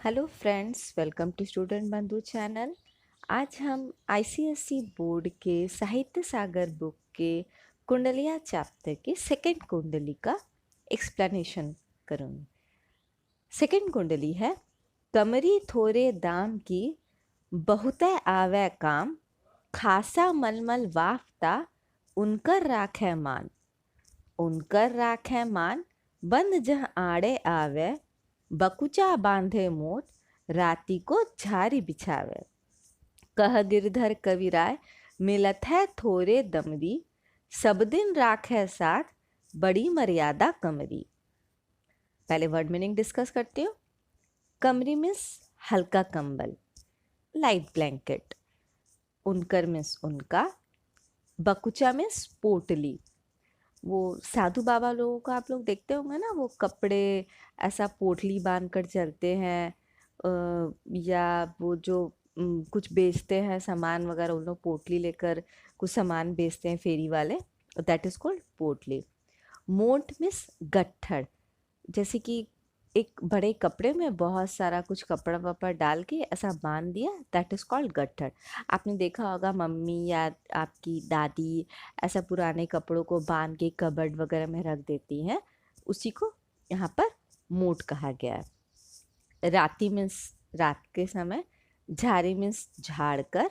Hello friends, welcome to Student Bandhu channel. आज हम ICSE board के साहित्य सागर बुक के कुंडलिया चैप्टर के सेकंड कुंडली का एक्सप्लेनेशन करूँगी। सेकंड कुंडली है, कमरी थोरे दाम की बहुतै आवे काम, खासा मलमल वाफ्ता उनकर राखे मान। उनकर राखे मान, बंद जह आड़े आवे, बकुचा बांधे मोट, राती को झारी बिछावे। कह गिरधर कविराय, मिलत है थोरे दमरी, सब दिन राखे साथ, बड़ी मर्यादा कमरी। पहले वर्ड मीनिंग डिस्कस करती हूँ। कमरी मीन्स हल्का कंबल, लाइट ब्लैंकेट। उनकर मीन्स उनका। बकुचा मीन्स पोटली। वो साधु बाबा लोगों को आप लोग देखते होंगे ना, वो कपड़े ऐसा पोटली बांध कर चलते हैं, या वो जो कुछ बेचते हैं सामान वगैरह, उन लोग पोटली लेकर कुछ सामान बेचते हैं, फेरी वाले। दैट इज कॉल्ड पोटली। मोट मीन्स गट्ठर, जैसे कि एक बड़े कपड़े में बहुत सारा कुछ कपड़ा वपड़ा डाल के ऐसा बांध दिया, दैट इज कॉल्ड गट्ठर। आपने देखा होगा मम्मी या आपकी दादी ऐसा पुराने कपड़ों को बांध के कबर्ड वगैरह में रख देती हैं, उसी को यहाँ पर मोट कहा गया है। राती मीन्स रात के समय, झाड़ी मीन्स झाड़ कर,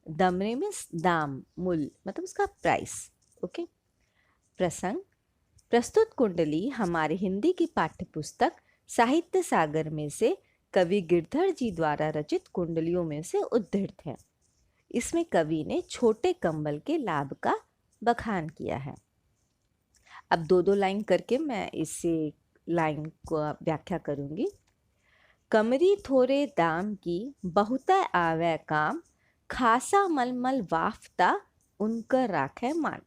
दमरे मीन्स दाम, मूल मतलब उसका प्राइस। ओके। प्रसंग, प्रस्तुत कुंडली हमारे हिंदी की पाठ्य पुस्तक साहित्य सागर में से कवि गिरधर जी द्वारा रचित कुंडलियों में से उद्धृत है। इसमें कवि ने छोटे कंबल के लाभ का बखान किया है। अब दो दो लाइन करके मैं इसे लाइन को व्याख्या करूंगी। कमरी थोरे दाम की बहुतै आवे काम, खासा मलमल वाफ्ता उनकर राखे मान।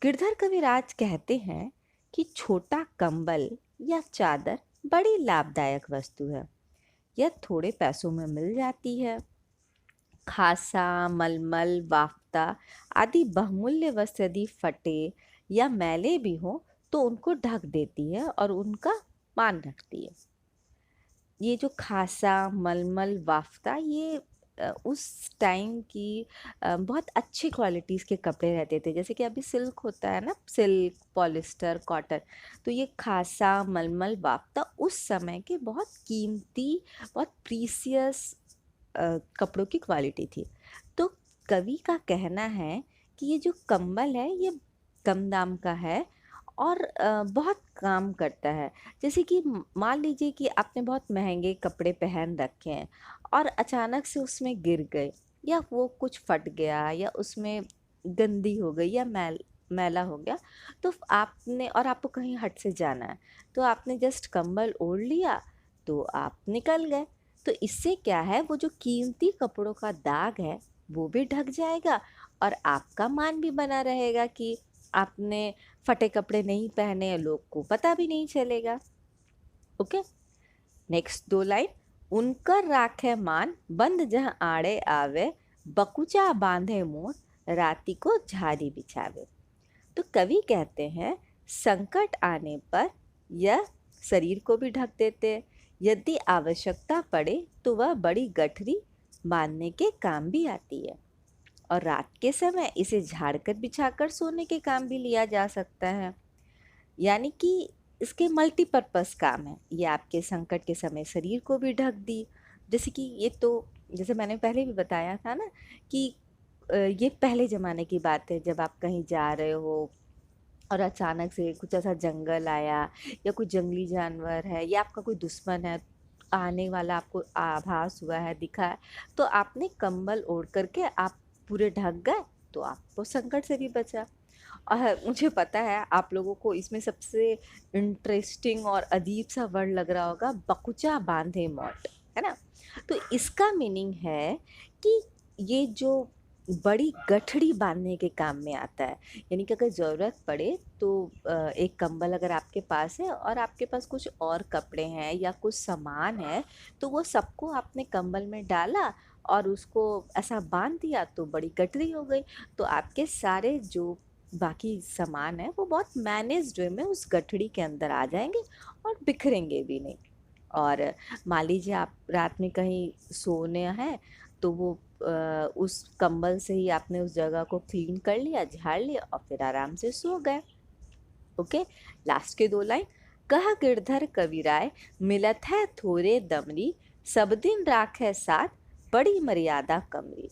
गिरधर कविराज कहते हैं कि छोटा कंबल या चादर बड़ी लाभदायक वस्तु है। यह थोड़े पैसों में मिल जाती है। खासा, मलमल, वाफ्ता आदि बहुमूल्य वस्त्र यदि फटे या मैले भी हों तो उनको ढक देती है और उनका मान रखती है। ये जो खासा, मलमल, वाफ्ता, ये उस टाइम की बहुत अच्छी क्वालिटीज़ के कपड़े रहते थे। जैसे कि अभी सिल्क होता है ना, सिल्क, पॉलिस्टर, कॉटन, तो ये खासा, मलमल, वाफ्ता उस समय के बहुत कीमती, बहुत प्रीसियस कपड़ों की क्वालिटी थी। तो कवि का कहना है कि ये जो कंबल है ये कम दाम का है और बहुत काम करता है। जैसे कि मान लीजिए कि आपने बहुत महंगे कपड़े पहन रखे हैं और अचानक से उसमें गिर गए, या वो कुछ फट गया, या उसमें गंदी हो गई, या मैला हो गया, तो आपने, और आपको कहीं हट से जाना है, तो आपने जस्ट कंबल ओढ़ लिया तो आप निकल गए। तो इससे क्या है, वो जो कीमती कपड़ों का दाग है वो भी ढक जाएगा और आपका मान भी बना रहेगा कि आपने फटे कपड़े नहीं पहने, लोग को पता भी नहीं चलेगा। ओके। नेक्स्ट दो लाइन, उनकर राखे मान, बंद जह आड़े आवे, बकुचा बांधे मोट, राती को झाड़ी बिछावे। तो कवि कहते हैं संकट आने पर यह शरीर को भी ढक देते हैं। यदि आवश्यकता पड़े तो वह बड़ी गठरी बांधने के काम भी आती है, और रात के समय इसे झाड़कर बिछाकर सोने के काम भी लिया जा सकता है। यानी कि इसके मल्टीपर्पस काम है। ये आपके संकट के समय शरीर को भी ढक दी। जैसे कि ये तो, जैसे मैंने पहले भी बताया था ना कि ये पहले ज़माने की बात है, जब आप कहीं जा रहे हो और अचानक से कुछ ऐसा जंगल आया, या कोई जंगली जानवर है, या आपका कोई दुश्मन है आने वाला, आपको आभास हुआ है, दिखा है, तो आपने कंबल ओढ़ करके आप पूरे ढक गए, तो आपको संकट से भी बचा। और मुझे पता है आप लोगों को इसमें सबसे इंटरेस्टिंग और अजीब सा वर्ड लग रहा होगा, बकुचा बांधे मोट, है ना। तो इसका मीनिंग है कि ये जो बड़ी गठड़ी बांधने के काम में आता है। यानी कि अगर ज़रूरत पड़े तो एक कंबल अगर आपके पास है और आपके पास कुछ और कपड़े हैं या कुछ सामान है, तो वो सबको आपने कंबल में डाला और उसको ऐसा बांध दिया तो बड़ी गठरी हो गई। तो आपके सारे जो बाकी सामान है वो बहुत मैनेज्ड वे में उस गठड़ी के अंदर आ जाएंगे और बिखरेंगे भी नहीं। और मान लीजिए आप रात में कहीं सोने हैं तो वो उस कंबल से ही आपने उस जगह को क्लीन कर लिया, झाड़ लिया और फिर आराम से सो गए। ओके, लास्ट के 2 लाइन। कह गिरधर कविराय मिलत है थोरे दमरी, सब दिन राखे साथ बड़ी मर्यादा कमरी।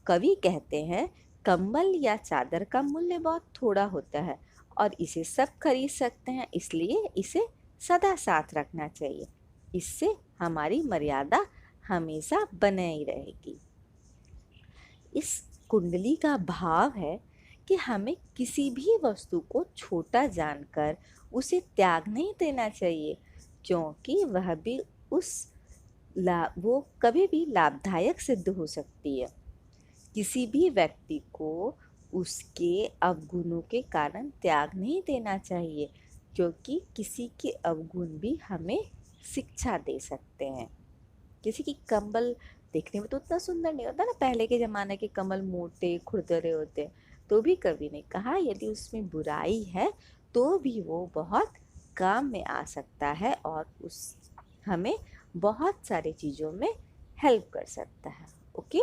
कवि कहते हैं कंबल या चादर का मूल्य बहुत थोड़ा होता है और इसे सब खरीद सकते हैं, इसलिए इसे सदा साथ रखना चाहिए। इससे हमारी मर्यादा हमेशा बने ही रहेगी। इस कुंडली का भाव है कि हमें किसी भी वस्तु को छोटा जानकर उसे त्याग नहीं देना चाहिए, क्योंकि वह भी वो कभी भी लाभदायक सिद्ध हो सकती है। किसी भी व्यक्ति को उसके अवगुणों के कारण त्याग नहीं देना चाहिए, क्योंकि किसी के अवगुण भी हमें शिक्षा दे सकते हैं। किसी की कंबल देखने में तो उतना सुंदर नहीं होता ना, पहले के ज़माने के कंबल मोटे खुरदरे होते, तो भी कवि ने कहा यदि उसमें बुराई है तो भी वो बहुत काम में आ सकता है और उस हमें बहुत सारी चीज़ों में हेल्प कर सकता है। ओके।